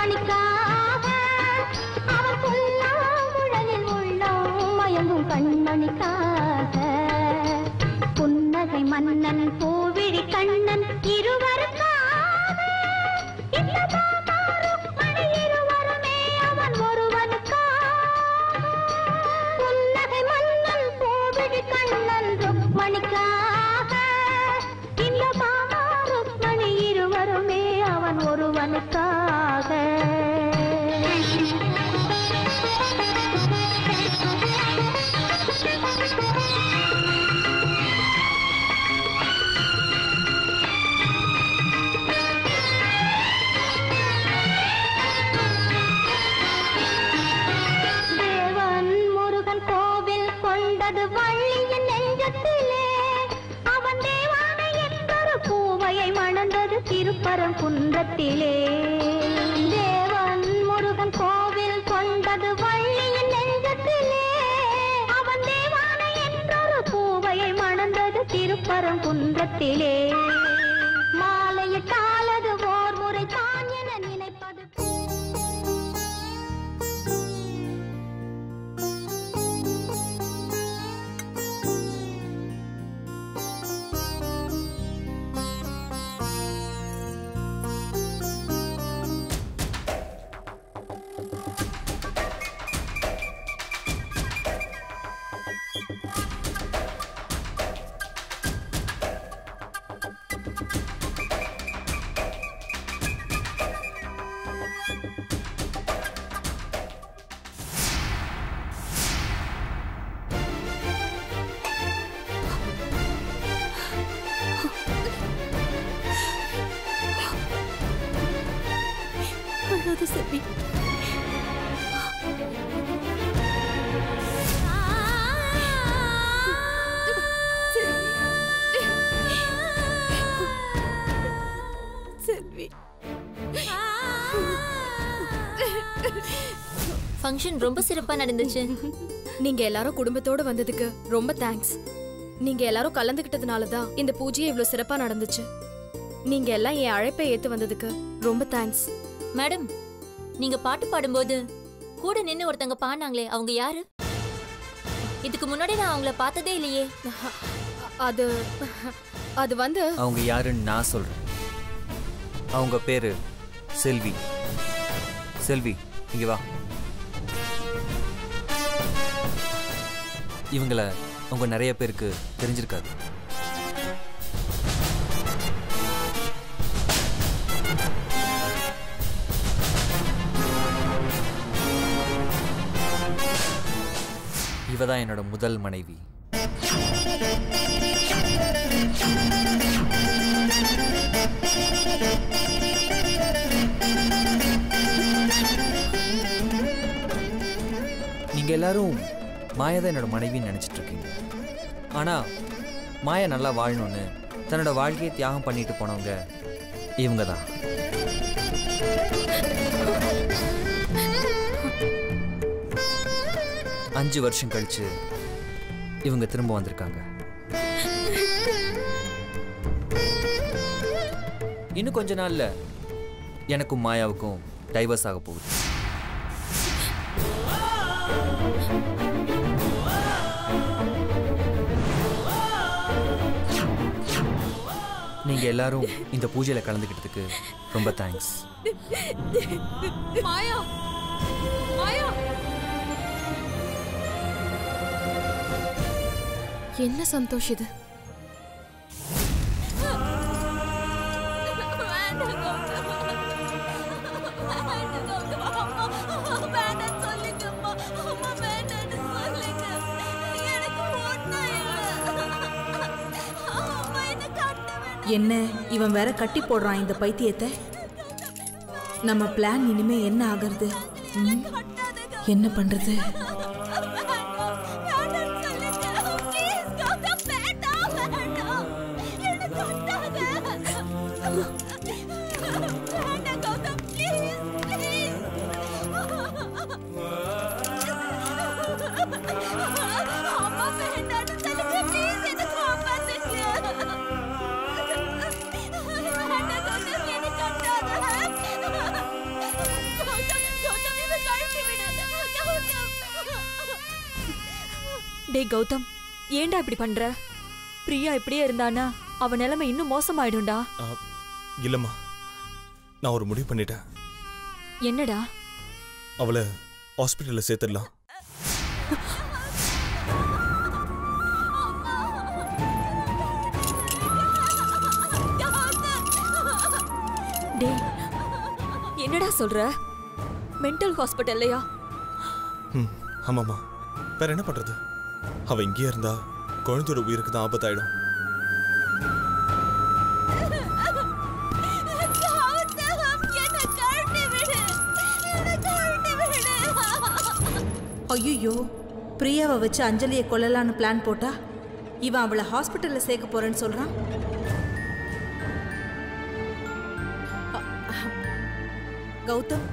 மணிக்காக அவன் புல்லாங்குழலில் உள்ளம் மயங்கும் கண்மணிக்காக புன்னகை மன்னன் பூவிழி கண்ணன் இருவருக்காக மணி இருவருமே அவன் ஒருவனுக்காக புன்னகை மன்னன் பூவிழி கண்ணன் மணிக்காக இந்த மாமா ருக்மணி இருவருமே அவன் ஒருவனுக்காக தேவன் முருகன் கோவில் கொண்டது வள்ளியின் நெஞ்சத்திலே அவன் தேவானை என்பொரு பூவையை மணந்தது திருப்பரங்குன்றத்திலே தேவன் முருகன் கோவில் கொண்டது வள்ளியின் நெஞ்சத்திலே அவன் தேவானை என்றொரு பூவையை மணந்தது திருப்பரங்குன்றத்திலே மாலையிட்டாலது ஓர் முறை தான் என நினைப்பது செல்வி ஃபங்க்ஷன் ரொம்ப சிறப்பா நடந்துச்சு. நீங்க எல்லாரும் குடும்பத்தோட வந்ததுக்கு ரொம்ப தேங்க்ஸ். நீங்க எல்லாரும் கலந்துக்கிட்டதுனால தான் இந்த பூஜை இவ்வளவு சிறப்பா நடந்துச்சு. நீங்க எல்லாம் என் அழைப்பை ஏத்து வந்ததுக்கு ரொம்ப தேங்க்ஸ். மேடம், நீங்க பாட்டு பாடும்போது கூட நின்னு ஒருத்தங்க பாடினாங்களே, அவங்க யாரு? இதுக்கு முன்னாடி நான் அவங்கள பார்த்ததே இல்லையே. அது வந்து அவங்க யாருன்னு நான் சொல்றேன். அவங்க பேரு செல்வி. செல்வி, இங்க வா. இவங்கள அவங்க நிறைய பேருக்கு தெரிஞ்சிருக்காது. இவதான் என்னோட முதல் மனைவி. நீங்க எல்லாரும் மாயா தான் என்னோட மனைவின்னு நினைச்சிட்டு இருக்கீங்க. ஆனா மாயா நல்லா வாழணும்னு தன்னோட வாழ்க்கையை தியாகம் பண்ணிட்டு போனவங்க இவங்க தான். அஞ்சு வருஷம் கழிச்சு இவங்க திரும்ப வந்திருக்காங்க. இன்னும் கொஞ்ச நாள்ல எனக்கும் மாயாவுக்கும் டைவர்ஸ் ஆக போகுது. நீங்க எல்லாரும் இந்த பூஜையில கலந்துக்கிட்டதுக்கு ரொம்ப தேங்க்ஸ். மாயா, மாயா, என்ன சந்தோஷ் இது? என்ன இவன் வேற கட்டி போடுறான் இந்த பைத்தியத்தை. நம்ம பிளான் இனிமே என்ன ஆகிறது? என்ன பண்றது? டேய் கௌதம், ஏன்டா இப்படி பண்ற? பிரியா இப்படியே இருந்தானா அவ நிலைமை இன்னும் மோசமாயிடும்டா. இல்லம்மா, நான் ஒரு முடிவு பண்ணிட்டேன். என்னடா? அவளை ஹாஸ்பிட்டல்ல சேர்த்துடலாம். டேய், என்னடா சொல்ற? மென்டல் ஹாஸ்பிட்டல்லையா? ஆமாம்மா, வேற என்ன பண்றது? அவ இங்கே இருந்தா குழந்தையோட உயிருக்கு தான் ஆபத்தாயிடும். ஐயோ, பிரியாவை வச்சு அஞ்சலியை கொல்லலான்னு பிளான் போட்டா இவன் அவளை ஹாஸ்பிட்டல்ல சேர்க்க போறேன்னு சொல்றான். கௌதம்,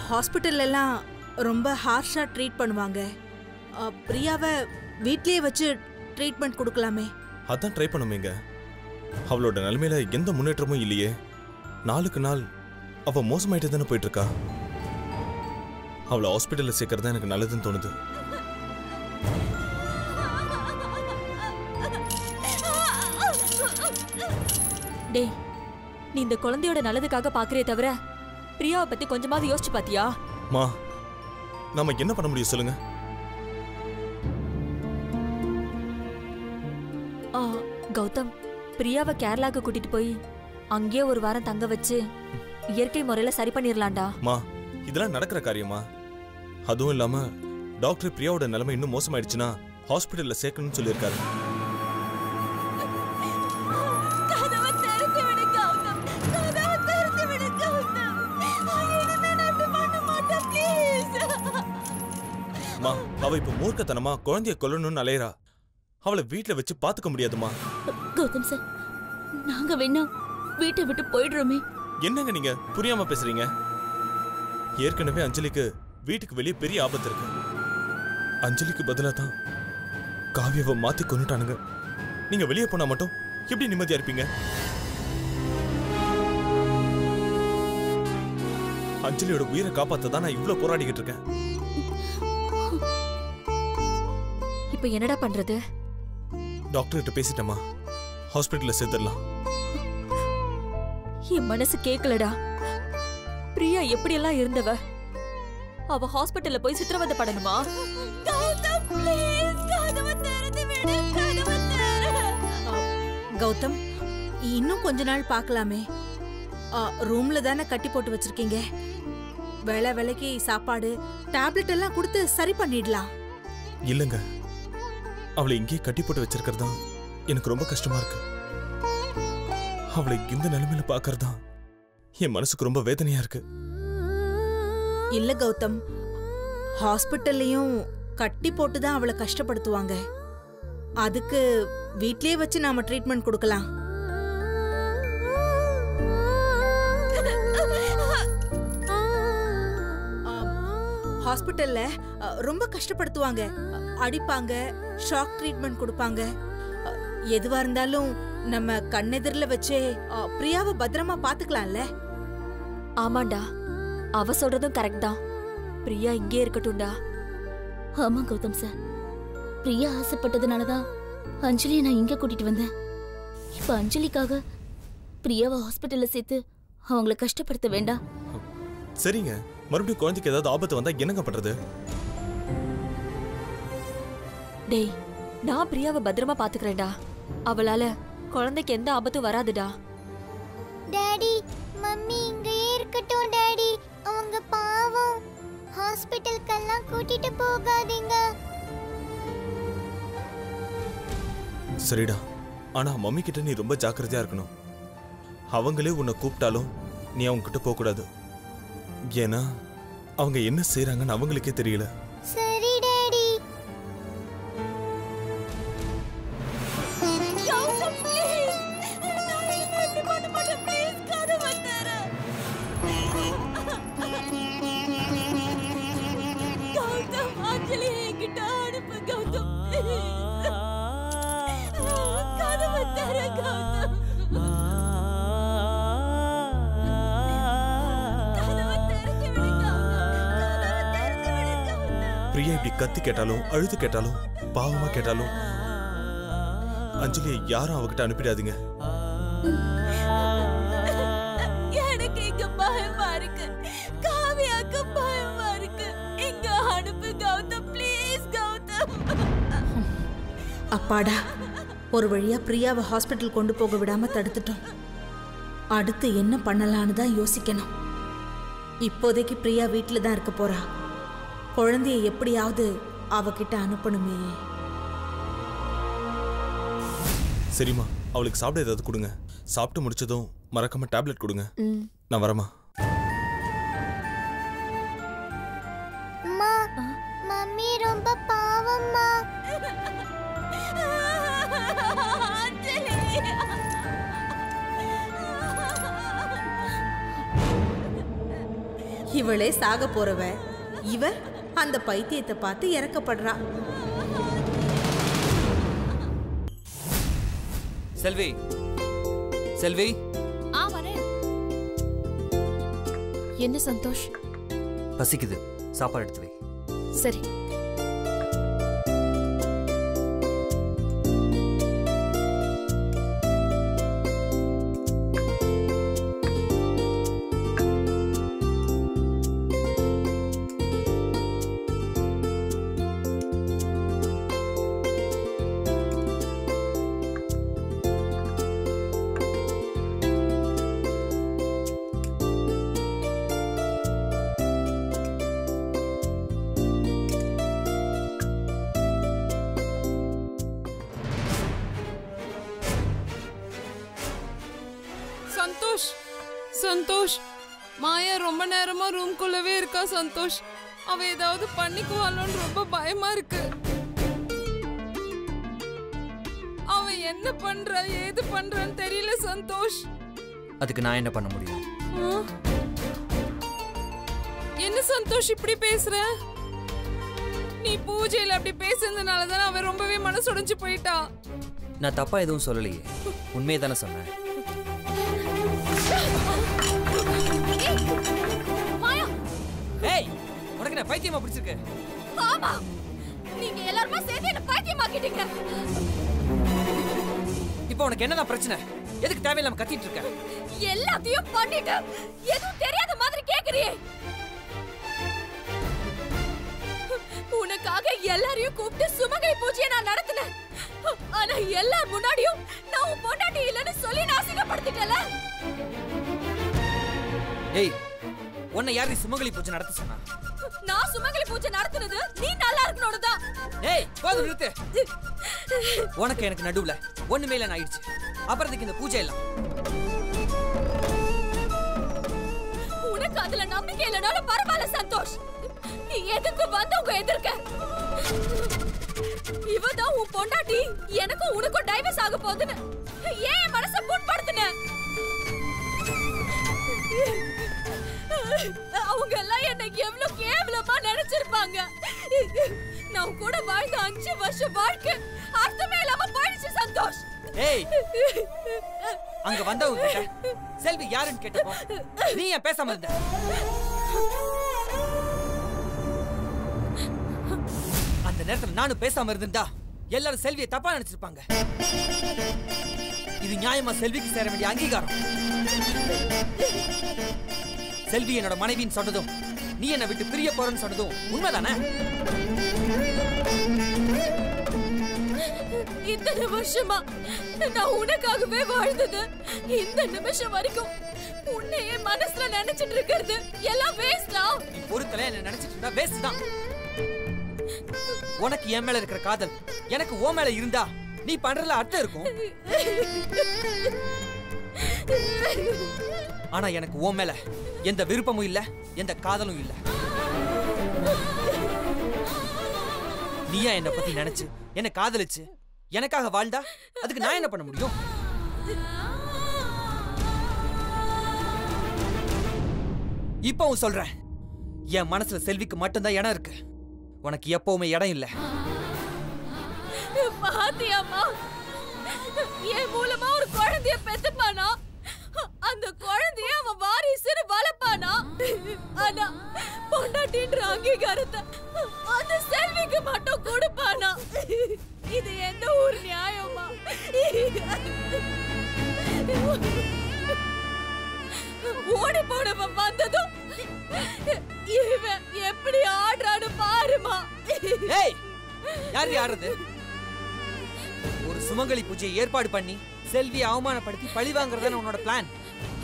ஹாஸ்பிட்டல்ல எல்லாம் ரொம்ப ஹார்ஷா ட்ரீட் பண்ணுவாங்க. பிரியாவை வீட்லயே வச்சு ட்ரீட்மெண்ட் கொடுக்கலாமே. அதான் ட்ரை பண்ணுமேங்க. அவளோட நிலைமையில எந்த முன்னேற்றமும் இல்லையே. நாளுக்கு நாள் அவ மோசமாயிட்டு தானே போயிட்டு இருக்கா. அவளை ஹாஸ்பிட்டல்ல சேர்க்கறது எனக்கு நல்லதுன்னு தோணுது. டேய், நீ இந்த குழந்தையோட நல்லதுக்காக பாக்குறே தவிர பிரியாவை பத்தி கொஞ்சமாவது யோசிச்சு பாத்தியா? மா, நாம என்ன பண்ண முடியும் சொல்லுங்க? கௌதம், பிரியாவை கேரளாக்கு கூட்டிட்டு போய் அங்கேயே ஒரு வாரம் தங்க வச்சு இயற்கை முறையில சரி பண்ணிரலாம்டா. மா, இதெல்லாம் நடக்கிற காரியமா? அதுவும் இல்லாம டாக்டர் பிரியாவோட நிலைமை இன்னும் மோசமாயிடுச்சுன்னா ஹாஸ்பிட்டல்ல சேர்க்கணும்னு சொல்லியிருக்காரு. மா, அவ இப்ப மூர்க்கத்தனமா குழந்தைய கொல்லணும்னு அலையறா. அவளை வீட்டுல வச்சு பாத்துக்க முடியாதுமா. கௌதம் சார், நாங்க வேணா வீட்டை விட்டு போயிடுறோமே. என்னங்க நீங்க புரியாம பேசுறீங்க? ஏற்கனவே அஞ்சலிக்கு வீட்டுக்கு வெளியே பெரிய ஆபத்து இருக்கு. அஞ்சலிக்கு பதிலா தான் காவியாவை மாத்தி கொண்டுட்டானுங்க. நீங்க வெளியே போனா மட்டும் எப்படி நிம்மதியா இருப்பீங்க? அஞ்சலியோட உயிரை காப்பாத்த தான் நான் இவ்ளோ போராடிக்கிட்டு இருக்கேன். இப்ப என்னடா பண்றது? டாக்டர் கிட்ட பேசிட்டமா, ஹாஸ்பிட்டல்ல சேர்த்துடலாம். என் மனசு கேட்கலடா. பிரியா எப்படி எல்லாம் இருந்தவ, அவ ஹாஸ்பிட்டல்ல போய் சித்திரவதை படணுமா? கௌதம், இன்னும் கொஞ்ச நாள் பார்க்கலாமே. ரூம்ல தானே கட்டி போட்டு வச்சிருக்கீங்க. வேளை வேலைக்கு சாப்பாடு டேப்லெட் எல்லாம் கொடுத்து சரி பண்ணிடலாம். இல்லங்க, அவளை இங்கே கட்டி போட்டு வச்சிருக்கிறதா எனக்கு ரொம்ப கஷ்டமா இருக்கு. அவளை இந்த நிலைமையில பாக்குறதா என் மனசுக்கு ரொம்ப வேதனையா இருக்கு. இல்ல கௌதம், ஹாஸ்பிட்டல்லையும் கட்டி போட்டு தான் அவளை கஷ்டப்படுத்துவாங்க. அதுக்கு வீட்லயே வச்சு நாம ட்ரீட்மெண்ட் கொடுக்கலாம். ஹாஸ்பிட்டல்ல ரொம்ப கஷ்டப்படுத்துவாங்க, அடிப்பாங்க, ஷாக் ட்ரீட்மெண்ட் கொடுப்பாங்க. எதுவா இருந்தாலும் நம்ம கண்ணெதிரில வச்சே பிரியாவை பத்திரமா பாத்துக்கலாம்ல. ஆமாண்டா, அவ சொல்றதும் கரெக்ட் தான். பிரியா இங்கே இருக்கட்டும்டா. ஆமா கௌதம் சார், பிரியா ஆசைப்பட்டதுனாலதான் அஞ்சலியை நான் இங்க கூட்டிட்டு வந்தேன். இப்ப அஞ்சலிக்காக பிரியாவை ஹாஸ்பிட்டல்ல சேர்த்து அவங்கள கஷ்டப்படுத்த வேண்டாம். சரிங்க, மறுபடியும் குழந்தைக்கு ஏதாவது ஆபத்து வந்தா என்னங்க பண்றது? டேய், நான் பிரியாவை பத்திரமா பாத்துக்கிறேன்டா. அவளால குழந்தைக்கு எந்த ஆபத்தும் வராதுடா. டாடி, மம்மி இங்கேயே இருக்கட்டும் டாடி. அவங்க பாவம். ஹாஸ்பிட்டலுக்கெல்லாம் கூட்டிட்டு போகாதீங்க. சரிடா, ஆனா மம்மி கிட்ட நீ ரொம்ப ஜாக்கிரதையா இருக்கணும். அவங்களே உன்னை கூப்பிட்டாலும் நீ அவங்க கிட்ட போக கூடாது. ஏன்னா அவங்க என்ன செய்யறாங்கன்னு அவங்களுக்கே தெரியல. சரி டாடி. பிரியா இப்படி கத்தி கேட்டாலும் அழுது கேட்டாலும் பாவமா கேட்டாலும் அஞ்சலியை யாரும் அவகிட்ட அனுப்பிடாதீங்க. எனக்கு இங்க பயமா இருக்கு, காவியாக்கு பயமா இருக்கு. இங்க அனுப்பு கௌதம், ப்ளீஸ் கௌதம். அப்பாடா, ஒரு வழியா பிரியாவை ஹாஸ்பிட்டல் கொண்டு போக விடாம தடுத்துட்டோம். அடுத்து என்ன பண்ணலான்னு தான் யோசிக்கணும். இப்போதைக்கு பிரியா வீட்டில் தான் இருக்க போறா. குழந்தைய எப்படியாவது அவகிட்ட அனுப்பணுமே. சரிம்மா, அவளுக்கு சாப்பிட ஏதாவது கொடுங்க. சாப்பிட்டு முடிச்சதும் மறக்காம டேப்லெட் கொடுங்க. நான் வரமா. மம்மி ரொம்ப பாவம்மா. இவளே சாக போறவ, இவ அந்த பைத்தியத்தை பார்த்து இறக்கப்படுறா. செல்வி, செல்வி. என்ன சந்தோஷ்? பசிக்குது, சாப்பாடு எடுத்து வை. சரி. சந்தோஷ், சந்தோஷ், மாயா ரொம்ப நேரமா ரூம்குள்ளவே இருக்கா சந்தோஷ். அவ ஏதாவது பண்ணிக்குவாளோன்னு ரொம்ப பயமா இருக்கு. அவ என்ன பண்றா ஏது பண்றான்னு தெரியல சந்தோஷ். அதுக்கு நான் என்ன பண்ண முடியும்? என்ன சந்தோஷ் இப்படி பேசுற? நீ பூஜையில அப்படி பேசுறதுனால தானே அவன் ரொம்பவே மனசுடைஞ்சு போயிட்டா. நான் தப்பா எதுவும் சொல்லலையே, உண்மையை தானே சொன்னேன். ஏய், உனக்கு என்ன பைத்தியமா பிடிச்சிருக்கு? ஆமா, நீங்க எல்லாரும் சேர்ந்து என்ன பைத்தியமாக்கிட்டீங்க. இப்போ உனக்கு என்னதான் பிரச்சனை? எதுக்கு தேவையில்லாம கத்திட்டு இருக்க? எல்லாத்தையும் பண்ணிட்டு எதுவும் தெரியாத மாதிரி கேக்குறியே. உனக்காக எல்லாரையும் கூப்பிட்டு சுமங்கலி பூஜையை நான் நடத்தினேன். ஆனா எல்லார் முன்னாடியும் நான் உன் பொண்டாட்டி இல்லைன்னு சொல்லி நான் அசிங்கப்படுத்திட்டல. ஏய், உன்னை யாரு சுமங்கலி பூஜை நடத்த சொன்னா? நான் சுமங்கலி பூஜை நடத்துனது நீ நல்லா இருக்கணும்னு தான். ஏய், போதும் நிறுத்து. உனக்கு எனக்கு நடுவுல ஒண்ணுமே இல்லைன்னு ஆயிடுச்சு. அப்புறத்துக்கு இந்த பூஜை எல்லாம். உனக்கு அதுல நம்பிக்கை இல்லைனாலும் பரவாயில்ல சந்தோஷ். நீ எதுக்கு வந்தவங்க எதிர்க்க? இவதான் உன் பொண்டாட்டி. எனக்கும் உனக்கும் டைவர்ஸ் ஆக போகுதுன்னு ஏன் மனசை புண்படுத்தின? அவங்க எல்லாம் என்ன எவ்வளவு கேவலமா நினைச்சிருப்பாங்க. நான் கூட வாழ்ந்த 5 வருஷம் வாழ்க்கை அர்த்தமே இல்லாம போயிடுச்சு சந்தோஷ். ஏய், அங்க வந்தவங்க செல்வி யாருன்னு கேட்டப்போ நீ ஏன் பேசாம இருந்த? அந்த நேரத்துல நானும் பேசாம இருந்திருந்தா எல்லாரும் செல்வியை தப்பா நினைச்சிருப்பாங்க. இது நியாயமா செல்விக்கு சேர வேண்டிய அங்கீகாரம். செல்வி என்னோட மனைவின்னு சொன்னதும் நீ என்ன விட்டு பிரிய போறன்னு சொன்னதும் உண்மைதானே? இத்தனை வருஷமா நான் உனக்காகவே வாழ்ந்தது இந்த நிமிஷம் வரைக்கும் உன்னையே மனசுல நினைச்சிட்டு இருக்கிறது எல்லாம் வேஸ்டா? நீ பொறுத்தல என்ன நினைச்சிட்டு இருந்தா வேஸ்ட் தான். உனக்கு என் மேல இருக்கிற காதல் எனக்கு ஓ மேல இருந்தா நீ பண்றதுல அர்த்தம் இருக்கும். ஆனா எனக்கு ஓ மேல எந்த விருப்பமும் இல்ல, எந்த காதலும் இல்ல. நீயா என்ன பத்தி நினைச்சு என்ன காதலிச்சு எனக்காக வாழ்ந்தா அதுக்கு நான் என்ன பண்ண முடியும்? இப்பவும் சொல்றேன், என் மனசுல செல்விக்கு மட்டும்தான் இடம் இருக்கு. உனக்கு எப்பவுமே இடம் இல்ல. பாத்தியாமா, என் மூலமா ஒரு குழந்தைய பெத்துப்பானா, அந்த குழந்தைய அவன் வாரிசுன்னு வளர்ப்பானா. ஆனா பொண்டாட்டின்ற அங்கீகாரத்தை அந்த செல்விக்கு மட்டும் கொடுப்பானா? இது எந்த ஊர் நியாயமா? ஓடி போனவன் வந்ததும் இவன் எப்படி ஆடுறான்னு பாருமா. ஏய், யாரு ஆடுறது? ஒரு சுமங்கலி பூஜையை ஏற்பாடு பண்ணி செல்வியை அவமானப்படுத்தி பழி வாங்குறதான உன்னோட பிளான்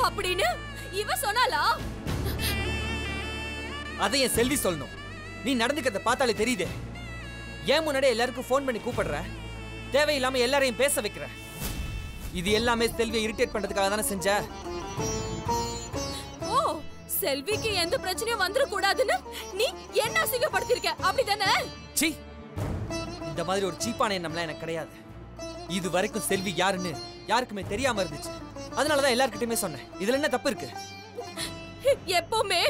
அப்படின்னு இவ சொன்னாலா? அதை என் செல்வி சொல்லணும். நீ நடந்துக்கிறத பார்த்தாலே தெரியுதே. ஏன் முன்னாடி எல்லாருக்கும் ஃபோன் பண்ணி கூப்பிடுற, தேவையில்லாம எல்லாரையும் பேச வைக்கிற. இது எல்லாமே செல்வியை இரிட்டேட் பண்றதுக்காக தானே செஞ்ச. ஓ, செல்விக்கு எந்த பிரச்சனையும் வந்துட கூடாதுன்னு நீ என்ன அசிங்கப்படுத்திருக்க, அப்படிதானே? சீ, இந்த மாதிரி ஒரு சீப்பான எண்ணம்லாம் எனக்கு கிடையாது. இது வரைக்கும் செல்வி யாருன்னு யாருக்குமே தெரியாம இருந்துச்சு. அதனாலதான் எல்லார்கிட்டயுமே சொன்னேன். இதுல என்ன தப்பு இருக்கு? எப்பவுமே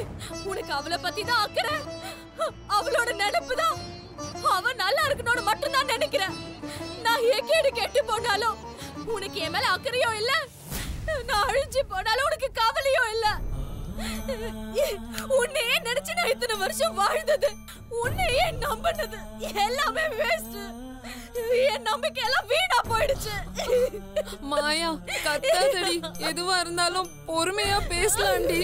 உனக்கு அவளை பத்தி தான் அக்கறை, அவளோட நினைப்பு தான். அவ நல்லா இருக்கணும்னு மட்டும் தான் நினைக்கிறேன். நான் ஏகேடு கெட்டு போனாலும் உனக்கு என் மேல அக்கறையோ இல்ல, நான் அழிஞ்சு போனாலும் உனக்கு கவலையோ இல்ல. உன்னையே நினைச்சு நான் இத்தனை வருஷம் வாழ்ந்தது, உன்னையே நம்பினது எல்லாமே வேஸ்ட். என் நம்பிக்கை எல்லாம் வீணா போயிடுச்சு. மாயா கத்தாதடி, எதுவா இருந்தாலும் பொறுமையா பேசலாம்டி.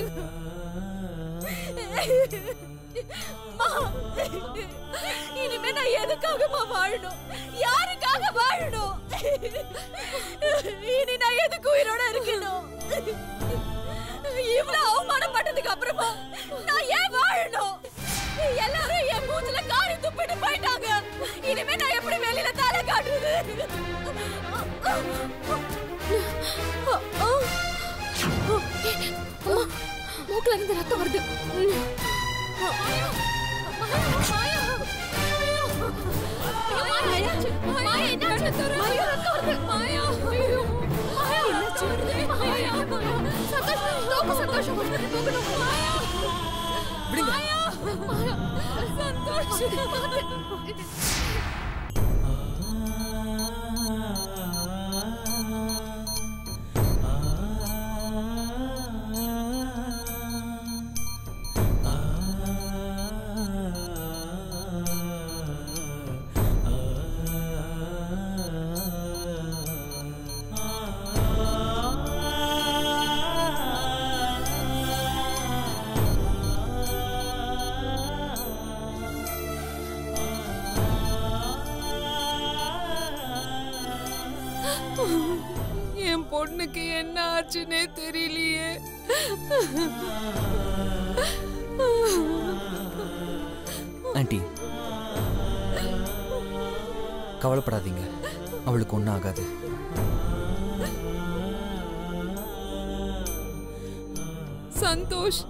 இனிமே நான் எதுக்காகமா வாழணும், யாருக்காக வாழணும்? இனி நான் எதுக்கு உயிரோட இருக்கணும்? இவ்வளவு அவமானப்பட்டதுக்கு அப்புறமா நான் ஏன் வாழணும்? எல்லாரும் என் மூஞ்சில காரி துப்பிட்டு போயிட்டாங்க. இனிமே நான் எப்படி வெளியில தலை காட்டுறது? மூக்குல இருந்து ரத்தம் வருது. என் பொண்ணுக்கு என்ன ஆச்சுன்னே தெரியலையே. ஆண்டி, கவலைப்படாதீங்க, அவளுக்கு ஒன்றும் ஆகாது. சந்தோஷ்,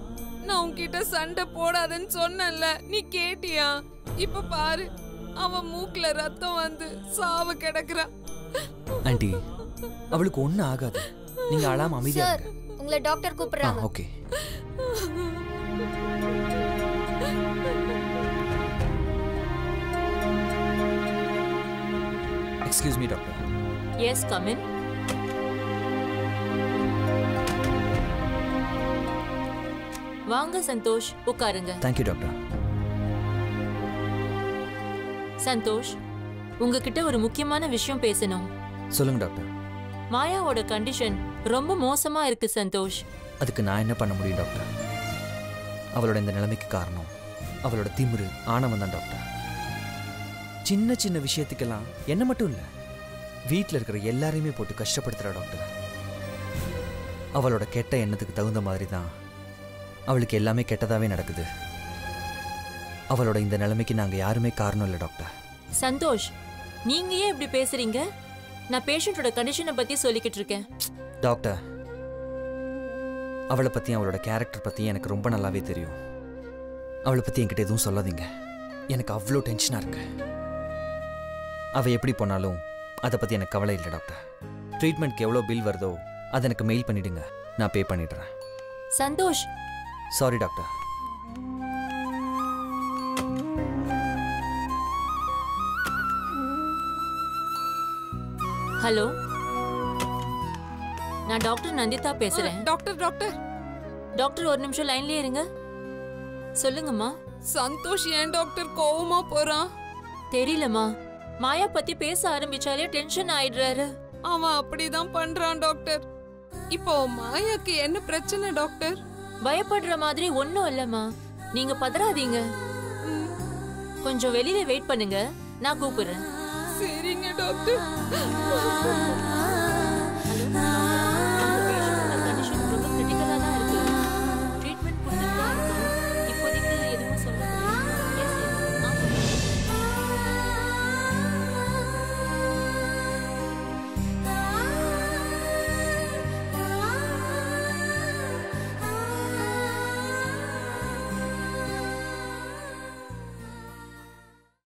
நான் உன்கிட்ட சண்டை போடாதன்னு சொன்னேன்ல, நீ கேட்டியா? இப்ப பாரு, அவன் மூக்குல ரத்தம் வந்து சாவ கிடக்குறா. ஆண்டி, அவளுக்கு ஒன்றும் ஆகாது. நீங்க அழாம அமைதியா இருங்க. உங்களை டாக்டர் கூப்பிடுறாங்க. Okay. Excuse me doctor. Yes, come in. வாங்க சந்தோஷ், உட்காருங்க. Thank you doctor. சந்தோஷ், உங்ககிட்ட ஒரு முக்கியமான விஷயம் பேசணும். சொல்லுங்க டாக்டர். மாயாவோட கண்டிஷன் ரொம்ப மோசமா இருக்கு சந்தோஷ். அதுக்கு நான் என்ன பண்ண முடியும் டாக்டர்? அவளோட இந்த நிலைமைக்கு காரணம் அவளோட திமிரு, ஆணவம் தான் டாக்டர். சின்ன சின்ன விஷயத்துக்கெல்லாம் என்ன மட்டும் இல்லை, வீட்டில் இருக்கிற எல்லாரையுமே போட்டு கஷ்டப்படுத்துறா டாக்டர். அவளோட கெட்ட எண்ணத்துக்கு தகுந்த மாதிரி தான் அவளுக்கு எல்லாமே கெட்டதாவே நடக்குது. அவளோட இந்த நிலைமைக்கு நாங்கள் யாருமே காரணம் இல்லை டாக்டர். சந்தோஷ், நீங்க ஏன் இப்படி பேசுறீங்க? நான் பேஷண்டோட கண்டிஷனை பத்தி சொல்லிக்கிட்டு இருக்கேன். டாக்டர், அவளை பற்றி அவளோட கேரக்டர் பற்றி எனக்கு ரொம்ப நல்லாவே தெரியும். அவளை பற்றி என்கிட்ட எதுவும் சொல்லாதீங்க. எனக்கு அவ்வளோ டென்ஷனாக இருக்கு. அவள் எப்படி போனாலும் அதை பற்றி எனக்கு கவலை இல்லை டாக்டர். ட்ரீட்மெண்ட்க்கு எவ்வளோ பில் வருதோ அதை எனக்கு மெயில் பண்ணிவிடுங்க, நான் பே பண்ணிடுறேன். சந்தோஷ். Sorry doctor. ஹலோ, நான் டாக்டர் நந்திதா பேசுறேன். டாக்டர் டாக்டர் டாக்டர், ஒரு நிமிஷம் லைன்லயே இருங்க. சொல்லுங்கம்மா. சந்தோஷ் ஏன் டாக்டர் கோவமா போறான்? தெரியலம்மா. மாயா பத்தி பேச ஆரம்பிச்சாலே டென்ஷன் ஆயிடுறாரு. அவன் அப்படிதான் பண்றான் டாக்டர். இப்போ மாயாக்கு என்ன பிரச்சனை டாக்டர்? பயப்படுற மாதிரி ஒண்ணும் இல்லம்மா. நீங்க பதறாதீங்க. கொஞ்சம் வெளியில வெயிட் பண்ணுங்க, நான் கூப்பிடுறேன். சரிங்க டாக்டர்.